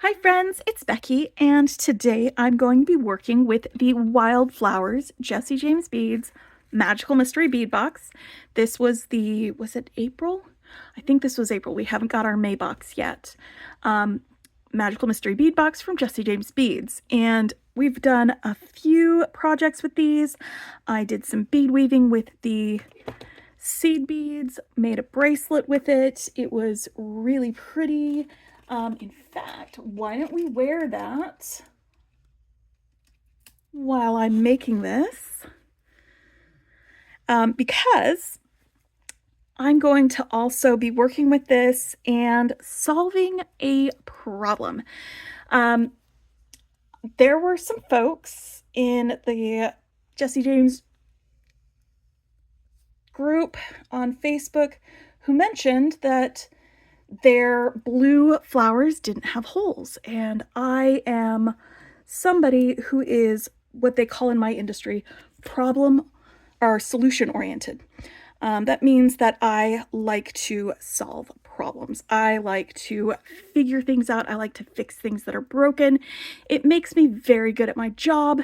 Hi friends, it's Becky, and today I'm going to be working with the Wildflowers JJB Beads Magical Mystery Bead Box. This was was it April? I think this was April. We haven't got our May box yet. Magical Mystery Bead Box from JJB Beads, and we've done a few projects with these. I did some bead weaving with the seed beads, made a bracelet with it. It was really pretty. In fact, why don't we wear that while I'm making this? Because I'm going to also be working with this and solving a problem. There were some folks in the JJB group on Facebook who mentioned that their blue flowers didn't have holes, and I am somebody who is what they call in my industry problem or solution oriented. That means that I like to solve problems. I like to figure things out. I like to fix things that are broken. It makes me very good at my job.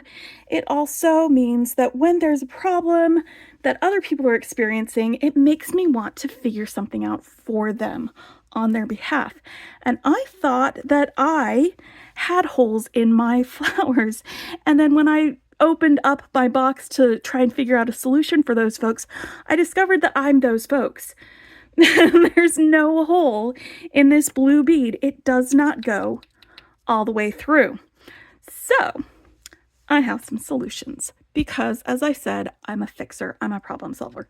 It also means that when there's a problem that other people are experiencing, it makes me want to figure something out for them on their behalf. And I thought that I had holes in my flowers. And then when I opened up my box to try and figure out a solution for those folks, I discovered that I'm those folks. There's no hole in this blue bead. It does not go all the way through. So I have some solutions because, as I said, I'm a fixer. I'm a problem solver.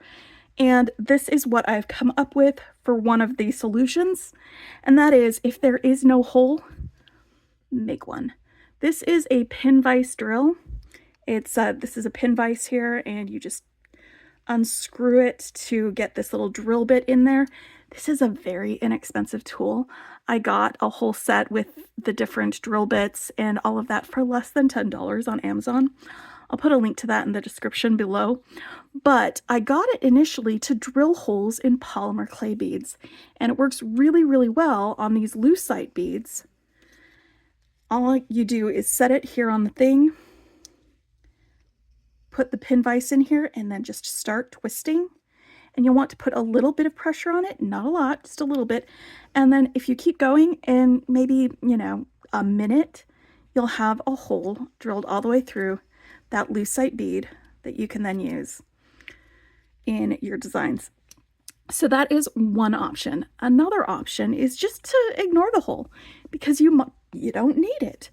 And this is what I've come up with for one of the solutions. And that is, if there is no hole, make one. This is a pin-vise drill. This is a pin-vise here, and you just unscrew it to get this little drill bit in there. This is a very inexpensive tool. I got a whole set with the different drill bits and all of that for less than $10 on Amazon. I'll put a link to that in the description below. But I got it initially to drill holes in polymer clay beads, and it works really, really well on these lucite beads. All you do is set it here on the thing, put the pin vise in here, and then just start twisting. And you'll want to put a little bit of pressure on it, not a lot, just a little bit. And then if you keep going in maybe, a minute, you'll have a hole drilled all the way through that lucite bead that you can then use in your designs. So that is one option. Another option is just to ignore the hole because you don't need it.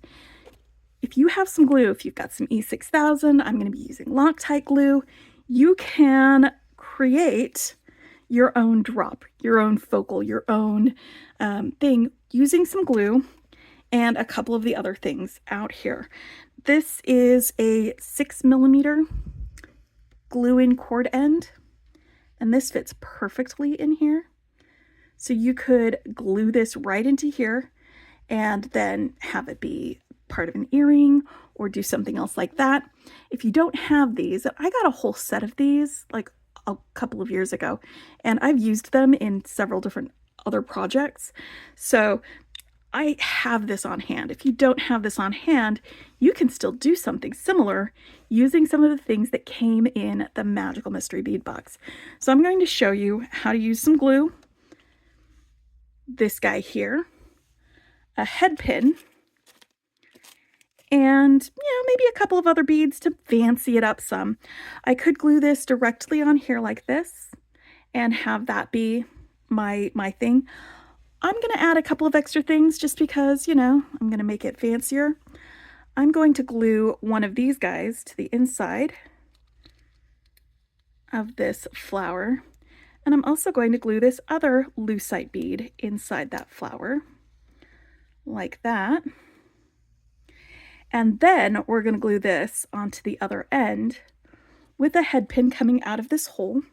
If you have some glue, if you've got some E6000, I'm going to be using Loctite glue, you can create your own drop, your own focal, your own thing using some glue and a couple of the other things out here. This is a 6mm glue-in cord end, and this fits perfectly in here. So you could glue this right into here and then have it be part of an earring or do something else like that. If you don't have these, I got a whole set of these like a couple of years ago, and I've used them in several different other projects. So I have this on hand. If you don't have this on hand, you can still do something similar using some of the things that came in the Magical Mystery Bead Box. So I'm going to show you how to use some glue, this guy here, a head pin, and maybe a couple of other beads to fancy it up some. I could glue this directly on here like this and have that be my thing. I'm going to add a couple of extra things just because, I'm going to make it fancier. I'm going to glue one of these guys to the inside of this flower. And I'm also going to glue this other lucite bead inside that flower, like that. And then we're going to glue this onto the other end with a head pin coming out of this hole,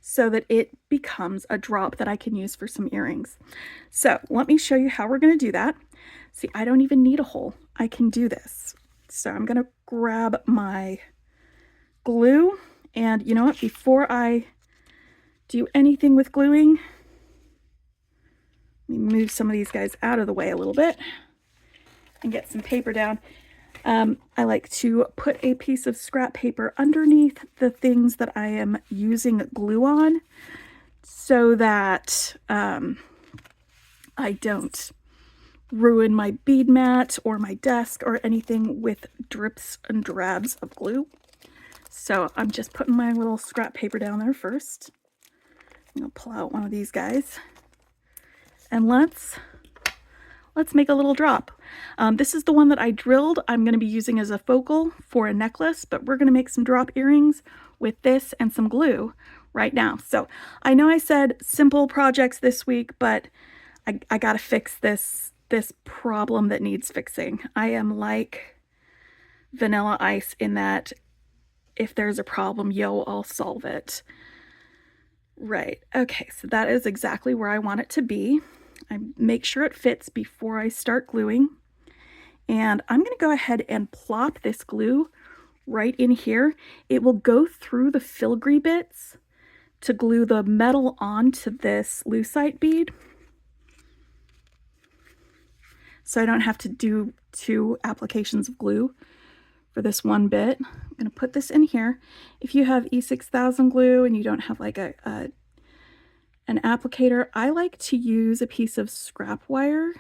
so that it becomes a drop that I can use for some earrings. So let me show you how we're going to do that. See, I don't even need a hole. I can do this. So I'm going to grab my glue, and you know what? Before I do anything with gluing, let me move some of these guys out of the way a little bit. and get some paper down, I like to put a piece of scrap paper underneath the things that I am using glue on so that I don't ruin my bead mat or my desk or anything with drips and drabs of glue. So I'm just putting my little scrap paper down there first. I'm gonna pull out one of these guys and let's make a little drop. This is the one that I drilled. I'm gonna be using as a focal for a necklace, but we're gonna make some drop earrings with this and some glue right now. So I know I said simple projects this week, but I gotta fix this problem that needs fixing. I am like Vanilla Ice in that if there's a problem, yo, I'll solve it. Right, okay, so that is exactly where I want it to be. I make sure it fits before I start gluing. And I'm gonna go ahead and plop this glue right in here. It will go through the filigree bits to glue the metal onto this lucite bead. So I don't have to do 2 applications of glue for this one bit. I'm gonna put this in here. If you have E6000 glue and you don't have like an applicator, I like to use a piece of scrap wire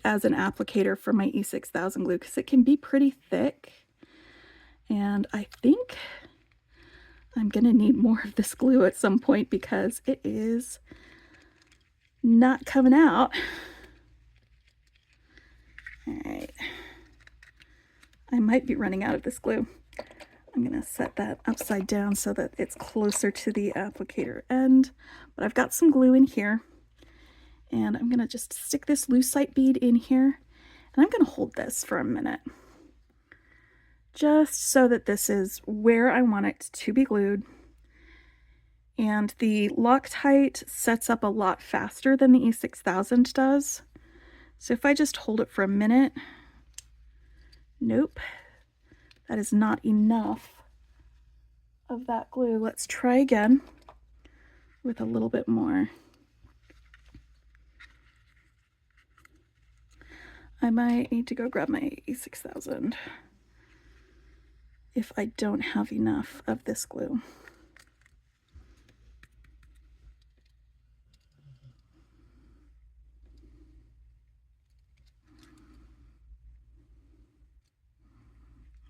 as an applicator for my E6000 glue because it can be pretty thick. And I think I'm gonna need more of this glue at some point because it is not coming out. All right, I might be running out of this glue. I'm gonna set that upside down so that it's closer to the applicator end, but I've got some glue in here and I'm gonna just stick this lucite bead in here and I'm gonna hold this for a minute just so that this is where I want it to be glued. And the Loctite sets up a lot faster than the E6000 does. So if I just hold it for a minute, nope, that is not enough of that glue. Let's try again with a little bit more. I might need to go grab my E6000 if I don't have enough of this glue.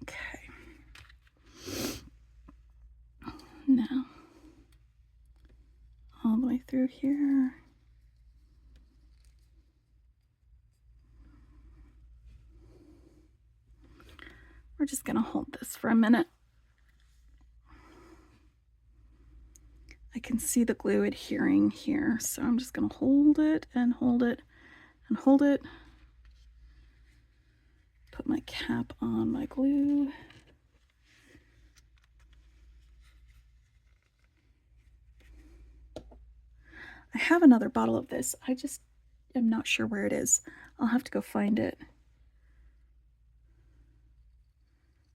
Okay. Now, all the way through here. We're just gonna hold this for a minute. I can see the glue adhering here, so I'm just gonna hold it and hold it and hold it. Put my cap on my glue. I have another bottle of this. I just am not sure where it is. I'll have to go find it.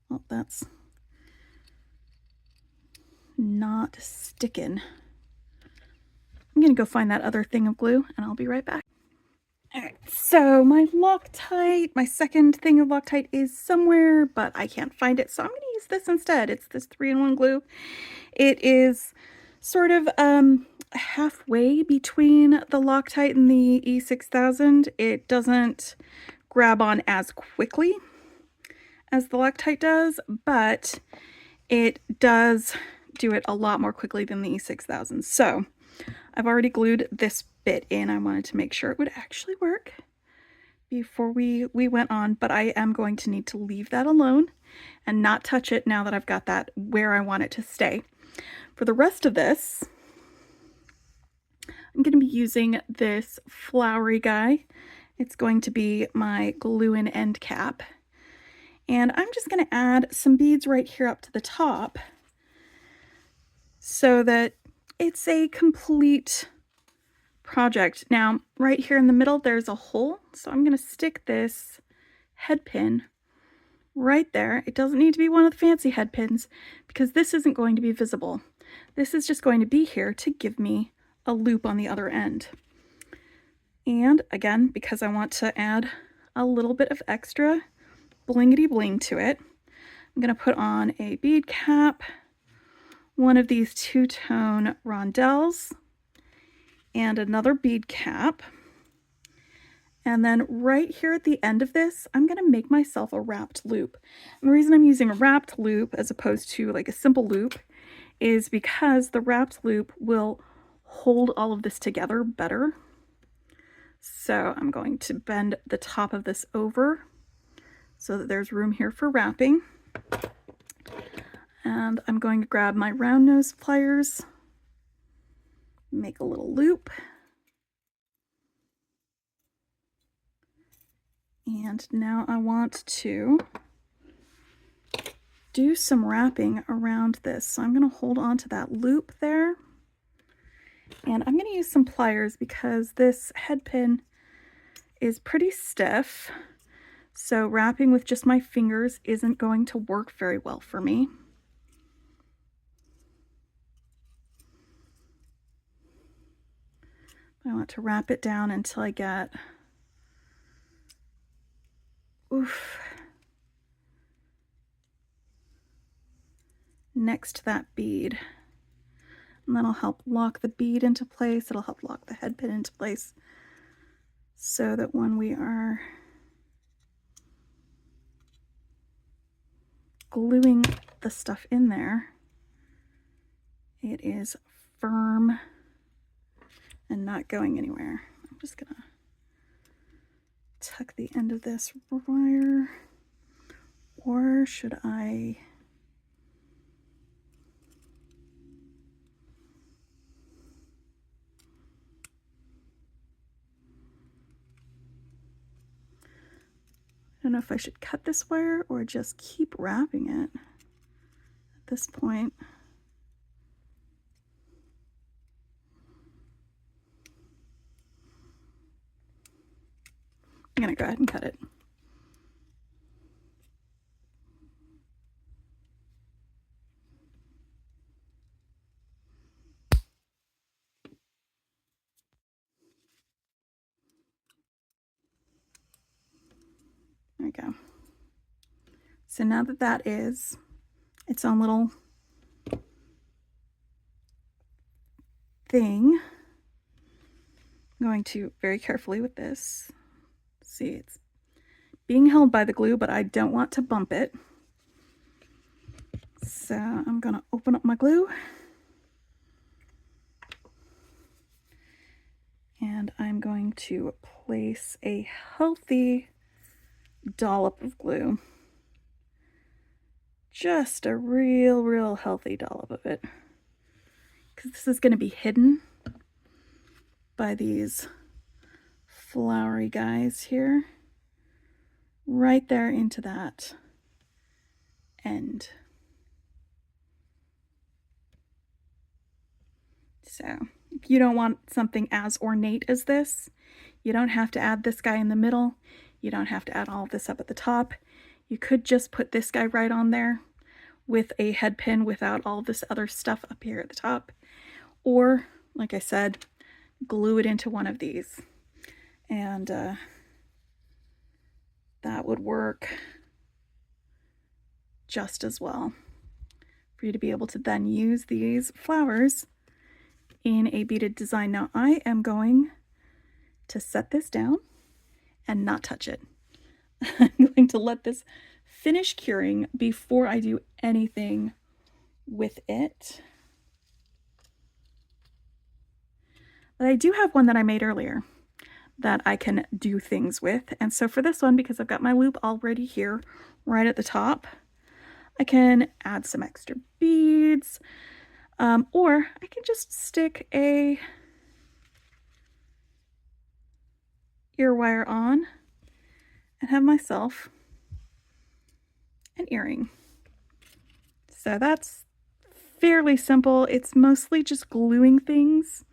Well, that's not sticking. I'm gonna go find that other thing of glue and I'll be right back. All right, so my Loctite, my second thing of Loctite is somewhere, but I can't find it. So I'm gonna use this instead. It's this 3-in-1 glue. It is sort of halfway between the Loctite and the E6000. It doesn't grab on as quickly as the Loctite does, but it does do it a lot more quickly than the E6000. So I've already glued this bit in. I wanted to make sure it would actually work before we went on, but I am going to need to leave that alone and not touch it now that I've got that where I want it to stay. For the rest of this, I'm going to be using this flowery guy. It's going to be my glue-in end cap. And I'm just going to add some beads right here up to the top so that it's a complete project. Now, right here in the middle, there's a hole. So I'm going to stick this head pin right there. It doesn't need to be one of the fancy head pins because this isn't going to be visible. This is just going to be here to give me a loop on the other end. And again, because I want to add a little bit of extra blingity bling to it. I'm going to put on a bead cap, one of these two-tone rondelles, and another bead cap. And then right here at the end of this, I'm going to make myself a wrapped loop. And the reason I'm using a wrapped loop as opposed to like a simple loop is because the wrapped loop will hold all of this together better. So I'm going to bend the top of this over so that there's room here for wrapping. And I'm going to grab my round nose pliers, make a little loop. And now I want to do some wrapping around this. So I'm going to hold on to that loop there. And I'm going to use some pliers because this head pin is pretty stiff. So wrapping with just my fingers isn't going to work very well for me. I want to wrap it down until I get next to that bead. And that'll help lock the bead into place. It'll help lock the head pin into place so that when we are gluing the stuff in there, it is firm and not going anywhere. I'm just gonna tuck the end of this wire, or should I don't know if I should cut this wire or just keep wrapping it at this point. I'm gonna go ahead and cut it. There we go. So now that that is its own little thing, I'm going to very carefully with this. See, it's being held by the glue, but I don't want to bump it. So I'm going to open up my glue. And I'm going to place a healthy dollop of glue. Just a real healthy dollop of it. Because this is going to be hidden by these flowery guys here. Right there into that end. So if you don't want something as ornate as this, you don't have to add this guy in the middle. You don't have to add all of this up at the top. You could just put this guy right on there with a head pin without all this other stuff up here at the top. Or, like I said, glue it into one of these. And that would work just as well for you to be able to then use these flowers in a beaded design. Now I am going to set this down and not touch it. I'm going to let this finish curing before I do anything with it. But I do have one that I made earlier that I can do things with. And so for this one, because I've got my loop already here right at the top, I can add some extra beads, or I can just stick a ear wire on and have myself an earring. So that's fairly simple. It's mostly just gluing things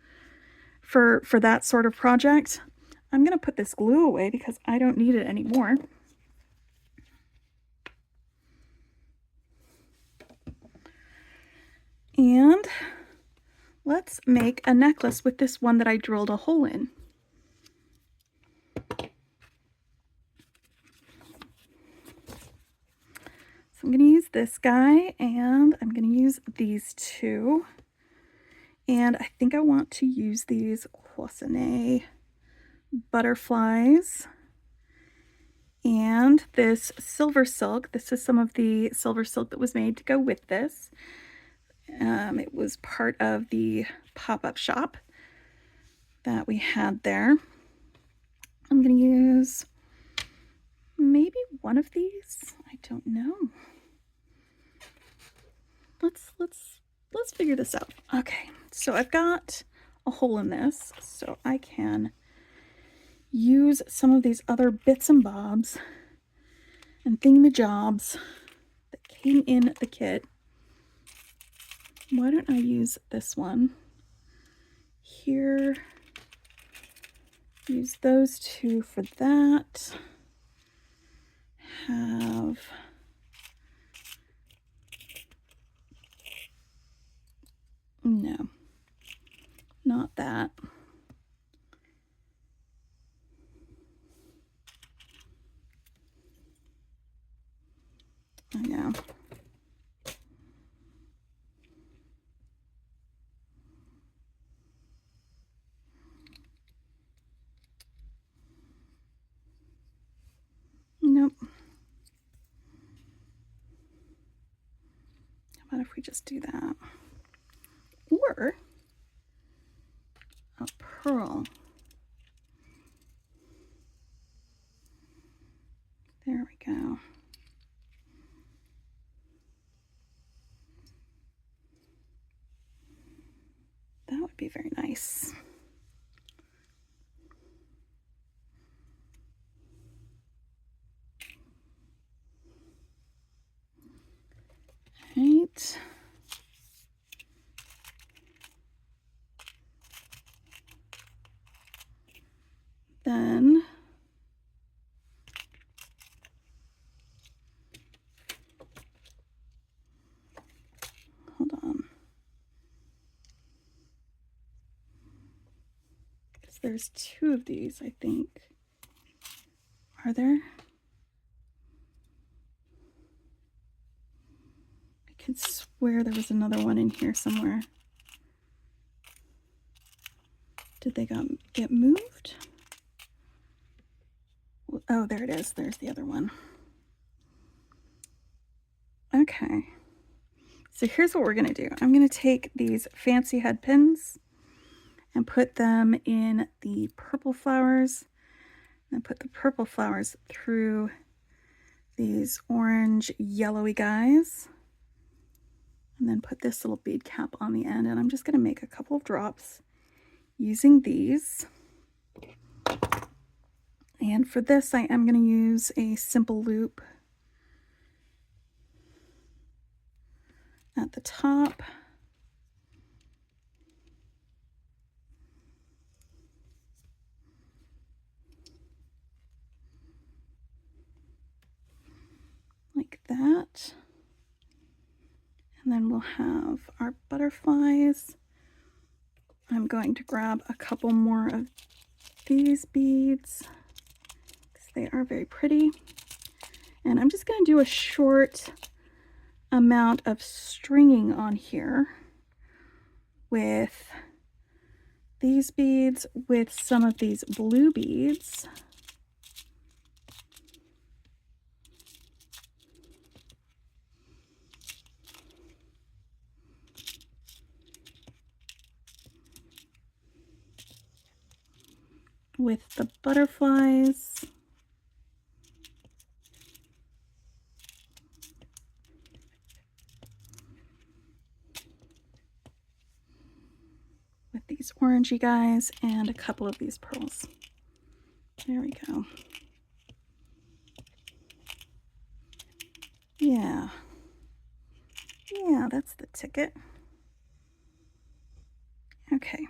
for that sort of project. I'm going to put this glue away because I don't need it anymore. And let's make a necklace with this one that I drilled a hole in. So I'm going to use this guy, and I'm going to use these two. And I think I want to use these Cloisonne butterflies. And this silver silk, this is some of the silver silk that was made to go with this. It was part of the pop-up shop that we had there. I'm going to use maybe one of these. I don't know. Let's figure this out. Okay, so I've got a hole in this, so I can use some of these other bits and bobs and thingamajobs that came in the kit. Why don't I use this one here? Use those two for that. No, not that. I know. Nope. How about if we just do that? Or a pearl. There we go. That would be very nice. Right. Then hold on. Because there's two of these, I think. Are there? I could swear there was another one in here somewhere. Did they get moved? Oh, there it is. There's the other one. Okay. So here's what we're going to do. I'm going to take these fancy head pins and put them in the purple flowers, and put the purple flowers through these orange yellowy guys, and then put this little bead cap on the end. And I'm just going to make a couple of drops using these. And for this, I am going to use a simple loop at the top. Like that. And then we'll have our butterflies. I'm going to grab a couple more of these beads because they are very pretty. And I'm just going to do a short amount of stringing on here with these beads, with some of these blue beads. With the butterflies. With these orangey guys and a couple of these pearls. There we go. Yeah. Yeah, that's the ticket. Okay.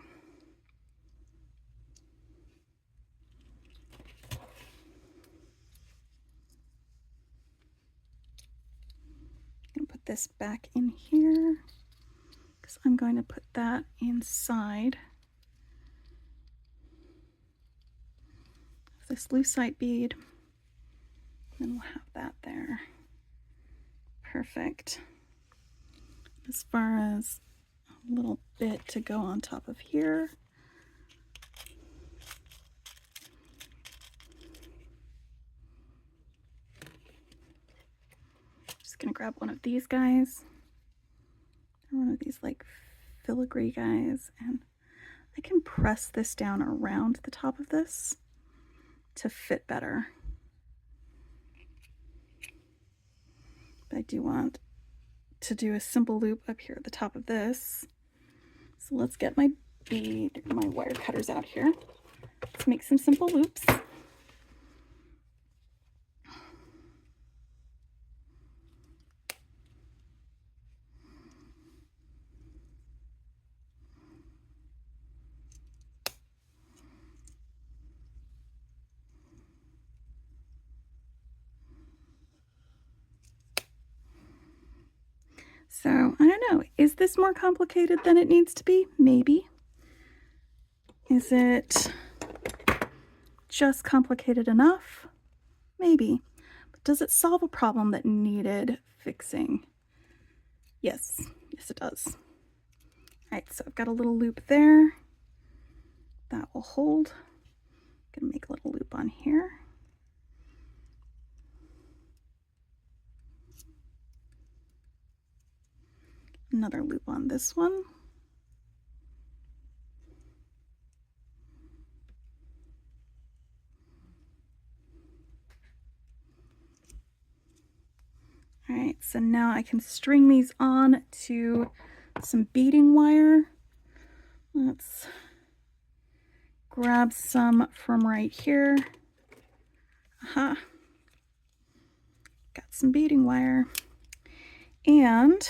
I'm going to put this back in here because I'm going to put that inside this lucite bead. Then we'll have that there. Perfect. As far as a little bit to go on top of here. Just gonna grab one of these guys. They're one of these like filigree guys, and I can press this down around the top of this to fit better. But I do want to do a simple loop up here at the top of this. So let's get my bead, my wire cutters out here. Let's make some simple loops. So I don't know, is this more complicated than it needs to be? Maybe. Is it just complicated enough? Maybe. But does it solve a problem that needed fixing? Yes, yes it does. All right, so I've got a little loop there. That will hold. I'm gonna make a little loop on here. Another loop on this one. All right, so now I can string these on to some beading wire. Let's grab some from right here. Aha. Got some beading wire. And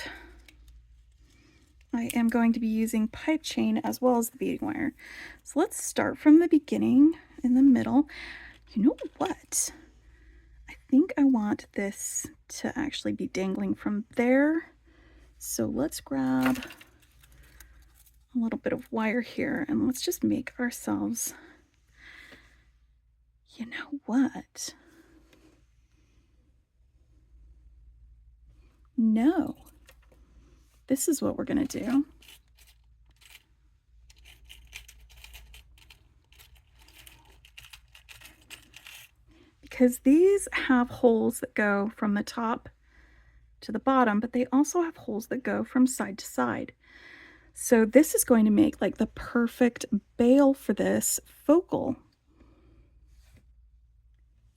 I am going to be using pipe chain as well as the beading wire. So let's start from the beginning in the middle. You know what? I think I want this to actually be dangling from there. So let's grab a little bit of wire here and let's just make ourselves, you know what? No. This is what we're going to do. Because these have holes that go from the top to the bottom, but they also have holes that go from side to side. So this is going to make like the perfect bail for this focal.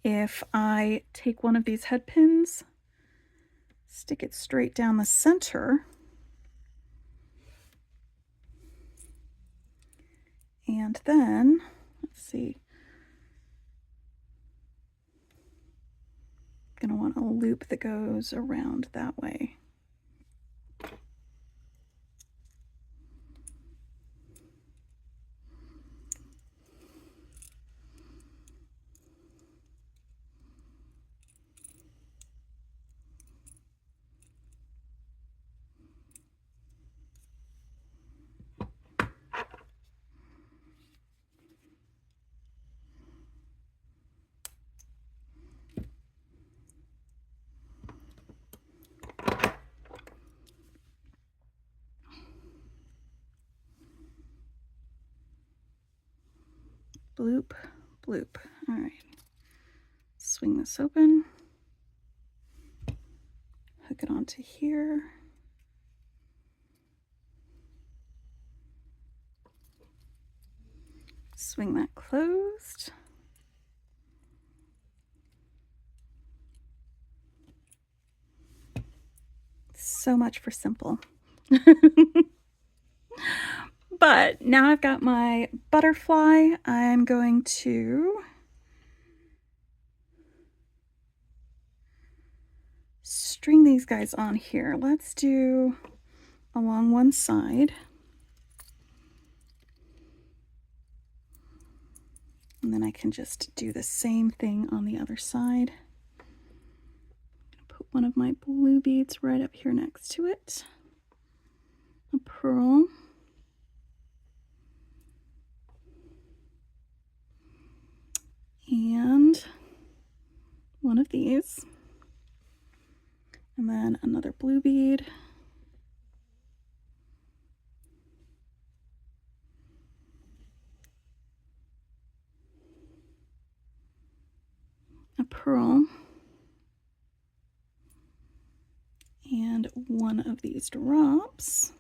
If I take one of these head pins, stick it straight down the center, and then, let's see, I'm going to want a loop that goes around that way. Bloop, bloop. All right. Swing this open. Hook it onto here. Swing that closed. So much for simple. But now I've got my butterfly. I'm going to string these guys on here. Let's do along one side. And then I can just do the same thing on the other side. Put one of my blue beads right up here next to it. A pearl. And one of these. And then another blue bead. A pearl. And one of these drops.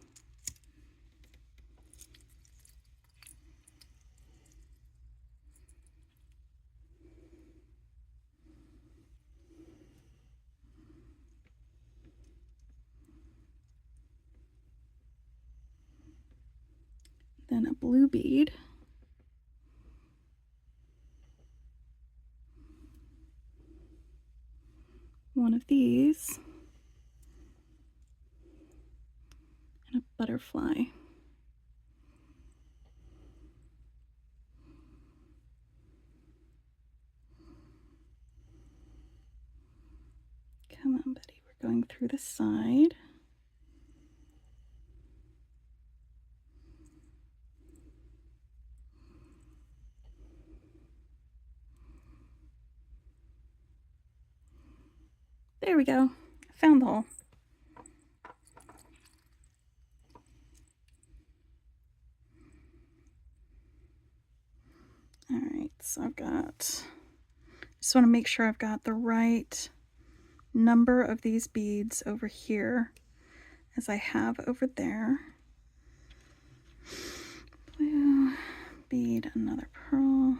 Then a blue bead. One of these. And a butterfly. Come on, Betty, we're going through the side. There we go. Found the hole. All right, so just want to make sure I've got the right number of these beads over here as I have over there. Blue bead, another pearl.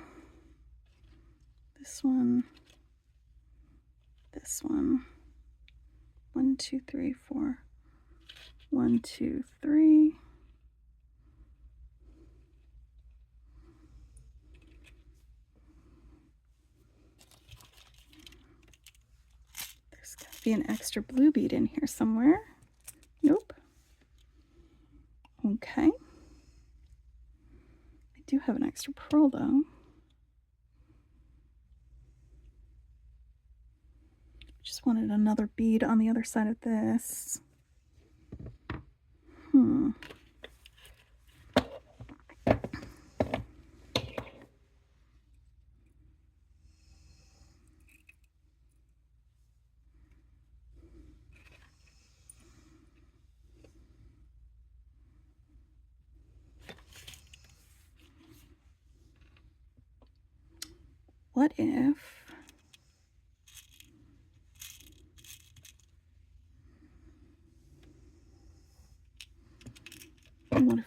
This one. This one. 1, 2, 3, 4. 1, 2, 3. There's got to be an extra blue bead in here somewhere. Nope. Okay. I do have an extra pearl though. Just wanted another bead on the other side of this. What if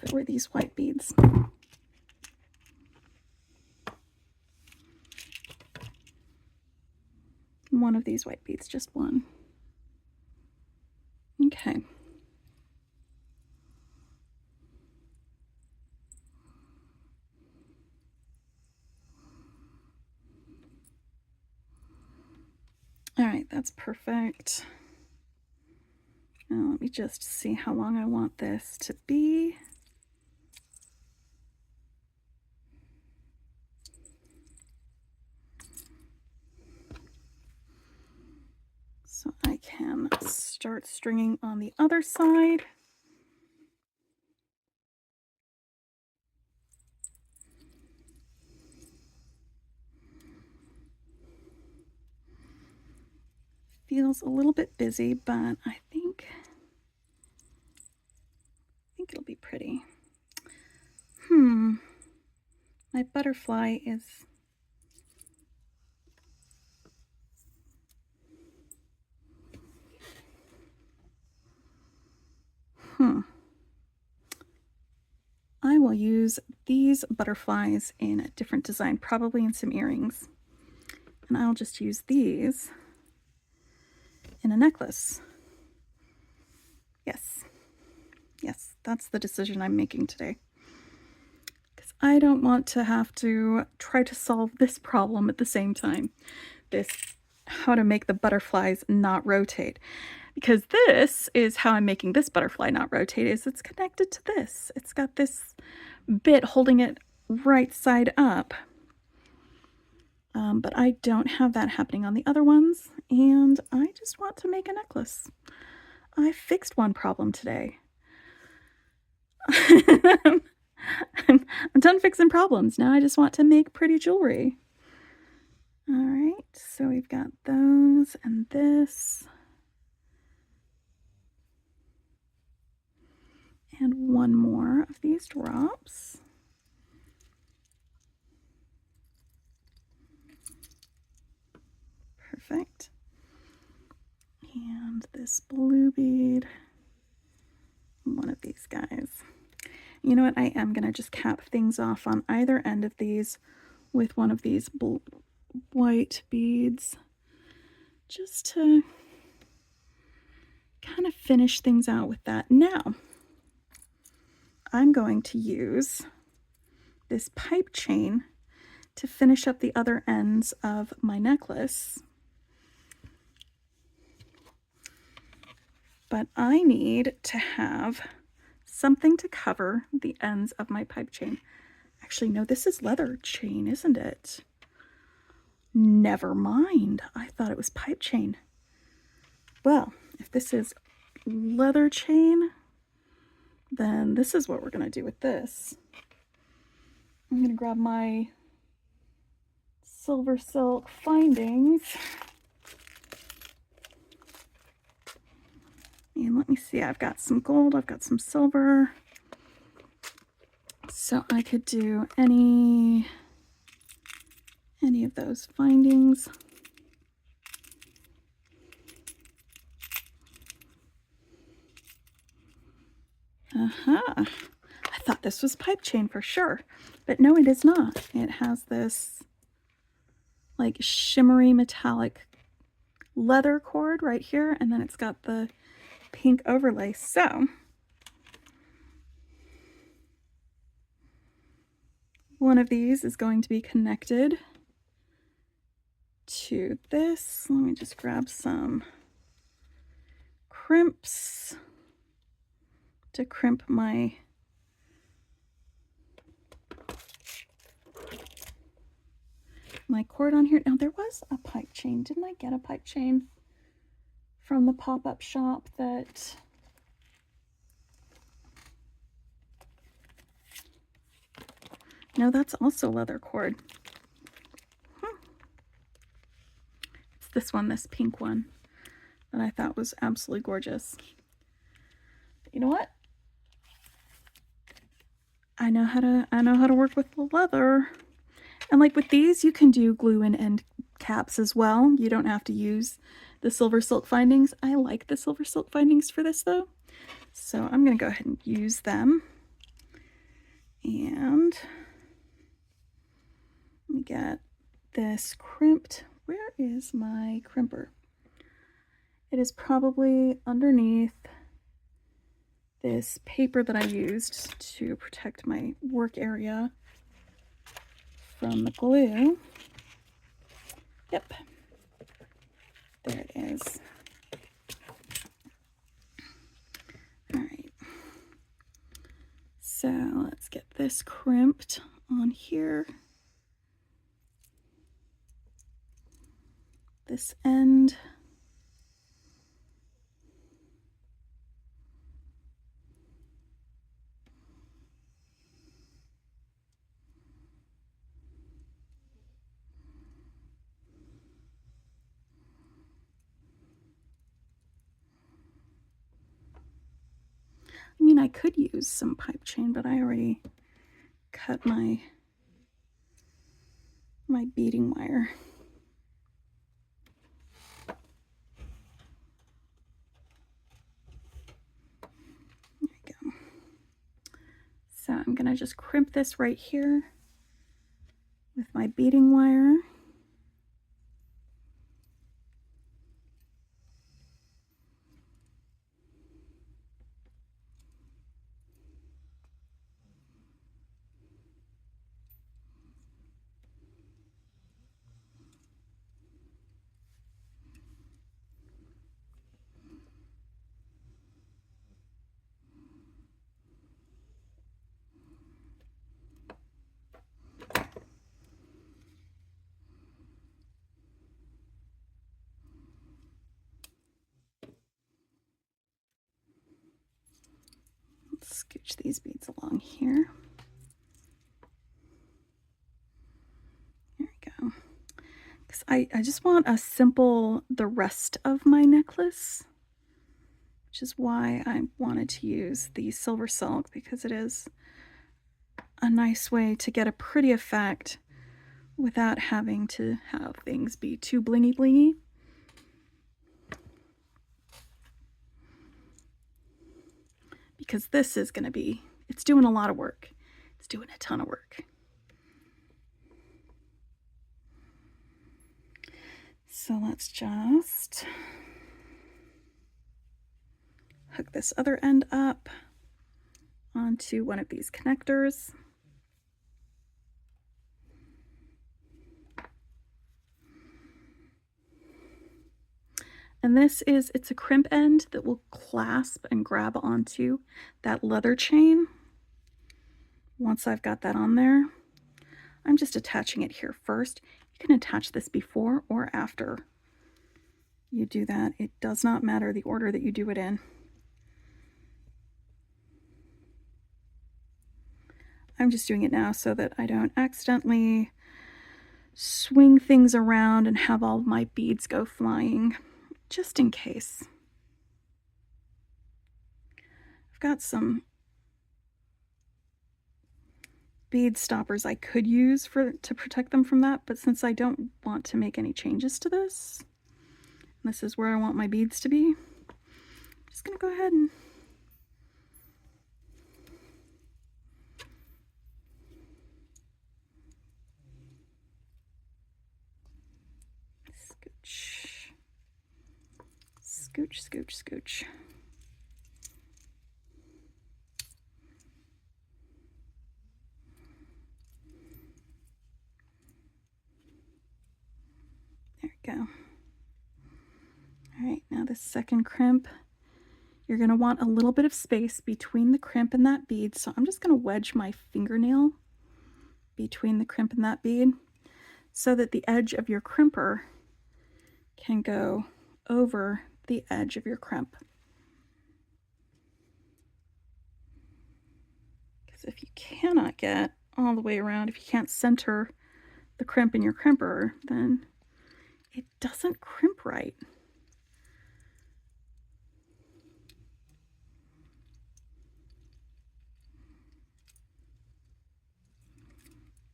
it were these white beads? One of these white beads, just one. Okay. All right, that's perfect. Now let me just see how long I want this to be. So I can start stringing on the other side. Feels a little bit busy, but I think it'll be pretty. My butterfly is I will use these butterflies in a different design, probably in some earrings. And I'll just use these in a necklace. Yes, that's the decision I'm making today. Because I don't want to have to try to solve this problem at the same time. How to make the butterflies not rotate. Because this is how I'm making this butterfly not rotate, is it's connected to this. It's got this bit holding it right side up. But I don't have that happening on the other ones, and I just want to make a necklace. I fixed one problem today. I'm done fixing problems. Now I just want to make pretty jewelry. All right, so we've got those and this. And one more of these drops. Perfect. And this blue bead, one of these guys. You know what, I am going to just cap things off on either end of these with one of these white beads, just to kind of finish things out with that. Now, I'm going to use this pipe chain to finish up the other ends of my necklace. But I need to have something to cover the ends of my pipe chain. Actually, no, this is leather chain, isn't it? Never mind. I thought it was pipe chain. Well, if this is leather chain, then this is what we're going to do with this. I'm going to grab my silver silk findings. And let me see, I've got some gold, I've got some silver. So I could do any of those findings. I thought this was pipe chain for sure, but no, it is not. It has this like shimmery metallic leather cord right here, and then it's got the pink overlay. So one of these is going to be connected to this. Let me just grab some crimps to crimp my cord on here. Now there was a pipe chain. Didn't I get a pipe chain from the pop-up shop that no, that's also leather cord. It's this one, this pink one, that I thought was absolutely gorgeous. But you know what? I know how to work with the leather. And like with these, you can do glue and end caps as well. You don't have to use the silver silk findings. I like the silver silk findings for this though. So I'm going to go ahead and use them. And let me get this crimped. Where is my crimper? It is probably underneath this paper that I used to protect my work area from the glue. Yep, there it is. All right, so let's get this crimped on here. This end. I mean, I could use some pipe chain, but I already cut my beading wire. There we go. So I'm going to just crimp this right here with my beading wire. Let's scooch these beads along here. There we go. Because I just want a simple, the rest of my necklace. which is why I wanted to use the silver silk, because it is a nice way to get a pretty effect without having to have things be too blingy blingy. Because this is going to be, it's doing a lot of work. It's doing a ton of work. So let's just hook this other end up onto one of these connectors. And this is, it's a crimp end that will clasp and grab onto that leather chain. Once I've got that on there, I'm just attaching it here first. You can attach this before or after you do that. It does not matter the order that you do it in. I'm just doing it now so that I don't accidentally swing things around and have all of my beads go flying, just in case. I've got some bead stoppers I could use to protect them from that, but since I don't want to make any changes to this, and this is where I want my beads to be, I'm just going to go ahead and scooch, scooch, scooch. There we go. All right, now the second crimp, you're going to want a little bit of space between the crimp and that bead, so I'm just going to wedge my fingernail between the crimp and that bead so that the edge of your crimper can go over the edge of your crimp. Because if you cannot get all the way around, if you can't center the crimp in your crimper, then it doesn't crimp right.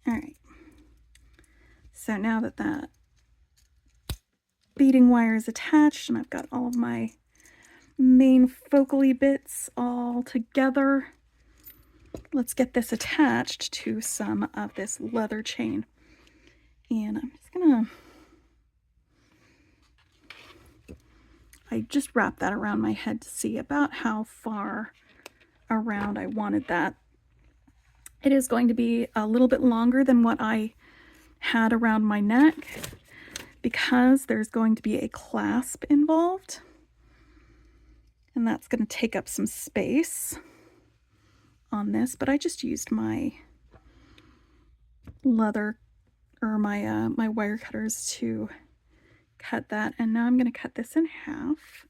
All right. So now that that beading wire is attached and I've got all of my main focally bits all together, let's get this attached to some of this leather chain. And I'm just gonna, I just wrapped that around my head to see about how far around I wanted that. It is going to be a little bit longer than what I had around my neck because there's going to be a clasp involved, and that's going to take up some space on this, but I just used my leather or my my wire cutters to cut that, and now I'm going to cut this in half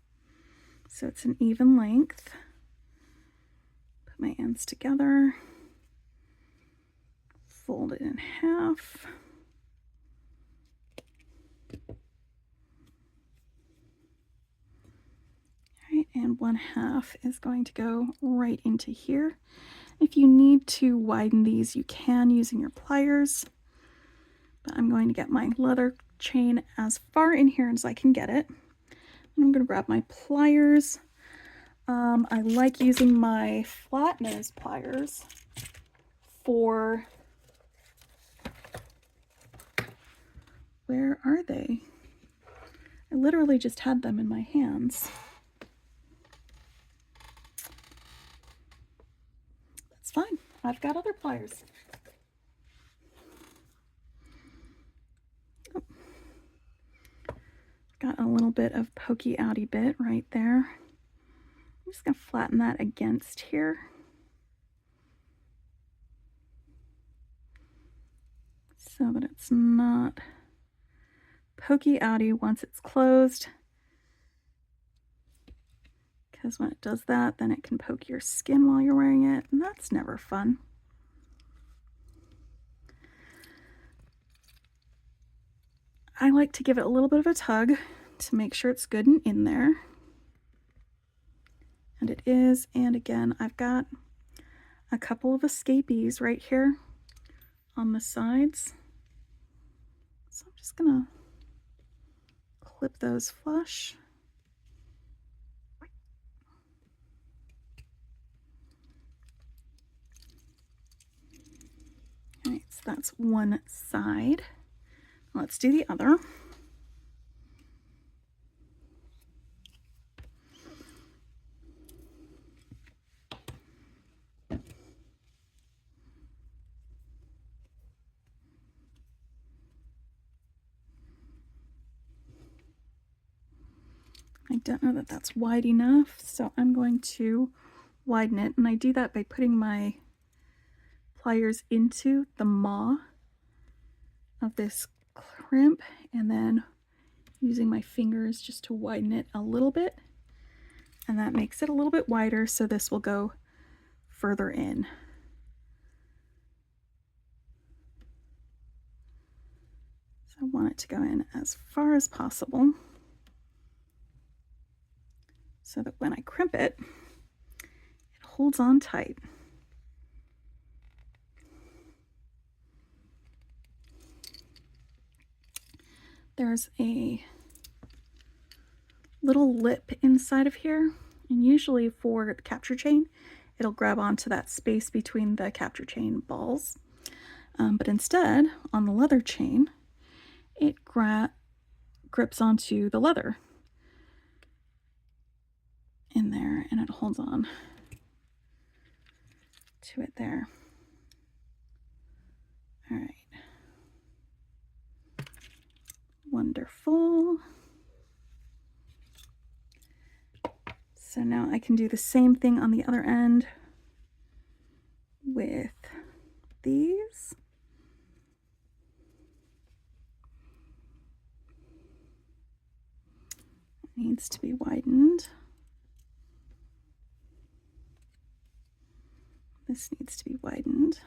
so it's an even length. Put my ends together, fold it in half. Right, and 1/2 is going to go right into here. If you need to widen these, you can using your pliers, but I'm going to get my leather chain as far in here as I can get it. And I'm going to grab my pliers. I like using my flat nose pliers for, where are they? I literally just had them in my hands. That's fine. I've got other pliers. Oh. Got a little bit of pokey outy bit right there. I'm just going to flatten that against here. So that it's not pokey outy once it's closed. Because when it does that, then it can poke your skin while you're wearing it, and that's never fun. I like to give it a little bit of a tug to make sure it's good and in there. And it is. And again, I've got a couple of escapees right here on the sides. So I'm just gonna clip those flush. All right, so that's one side. Let's do the other. I don't know that that's wide enough, so I'm going to widen it, and I do that by putting my pliers into the maw of this crimp and then using my fingers just to widen it a little bit, and that makes it a little bit wider, so this will go further in. So I want it to go in as far as possible so that when I crimp it, it holds on tight. There's a little lip inside of here, and usually for the capture chain, it'll grab onto that space between the capture chain balls. But instead, on the leather chain, it grips onto the leather in there, and it holds on to it there. All right. Wonderful. So now I can do the same thing on the other end with these. It needs to be widened. This needs to be widened.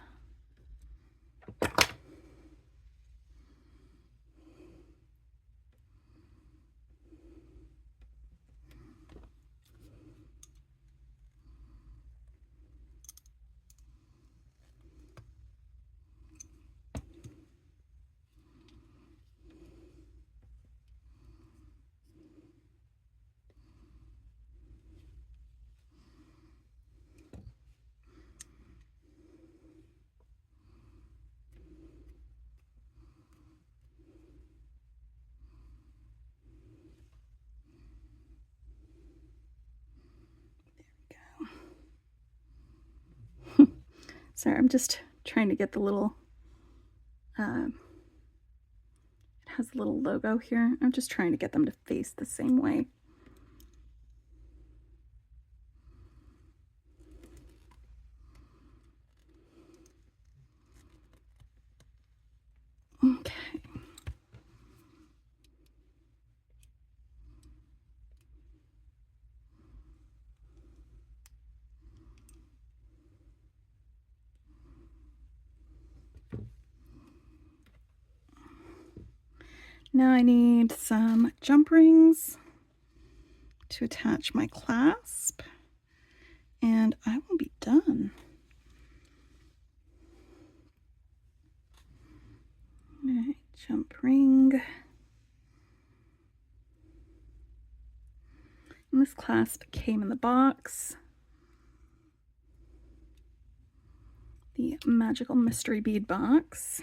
Sorry, I'm just trying to get the little, it has a little logo here. I'm just trying to get them to face the same way. Okay. Now I need some jump rings to attach my clasp, and I will be done. All right, jump ring. And this clasp came in the box. The Magical Mystery Bead box.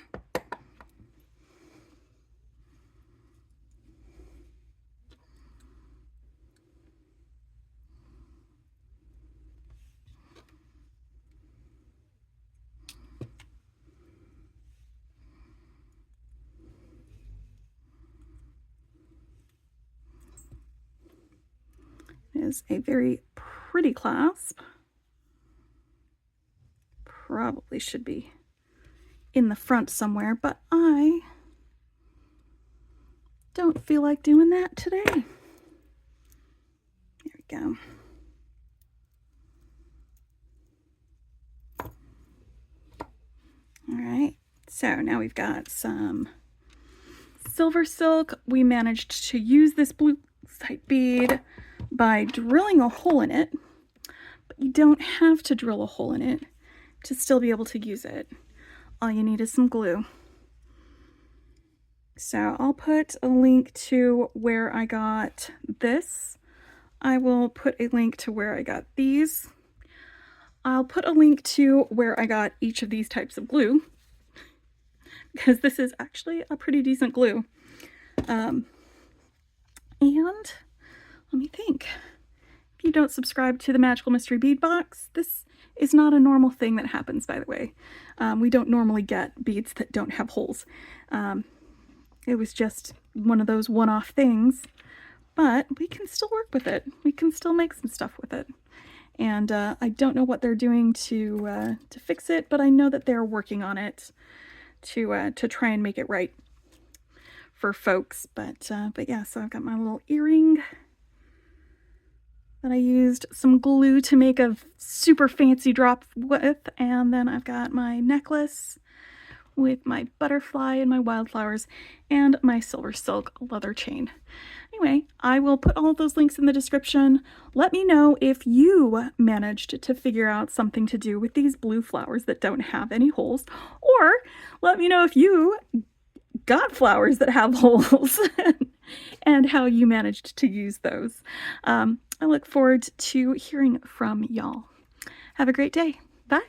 It is a very pretty clasp. Probably should be in the front somewhere, but I don't feel like doing that today. There we go. All right, so now we've got some silver silk. We managed to use this blue lucite bead by drilling a hole in it you don't have to drill a hole in it to still be able to use it. All you need is some glue. So I'll put a link to where I got this. I will put a link to where I got these. I'll put a link to where I got each of these types of glue, because this is actually a pretty decent glue. And let me think. If you don't subscribe to the Magical Mystery Bead Box, this is not a normal thing that happens, by the way. We don't normally get beads that don't have holes. It was just one of those one-off things, but we can still work with it. We can still make some stuff with it. And I don't know what they're doing to fix it, but I know that they're working on it to try and make it right for folks. But yeah, so I've got my little earring that I used some glue to make a super fancy drop with, and then I've got my necklace with my butterfly and my wildflowers and my silver silk leather chain. Anyway, I will put all of those links in the description. Let me know if you managed to figure out something to do with these blue flowers that don't have any holes, or let me know if you got flowers that have holes and how you managed to use those. I look forward to hearing from y'all. Have a great day. Bye.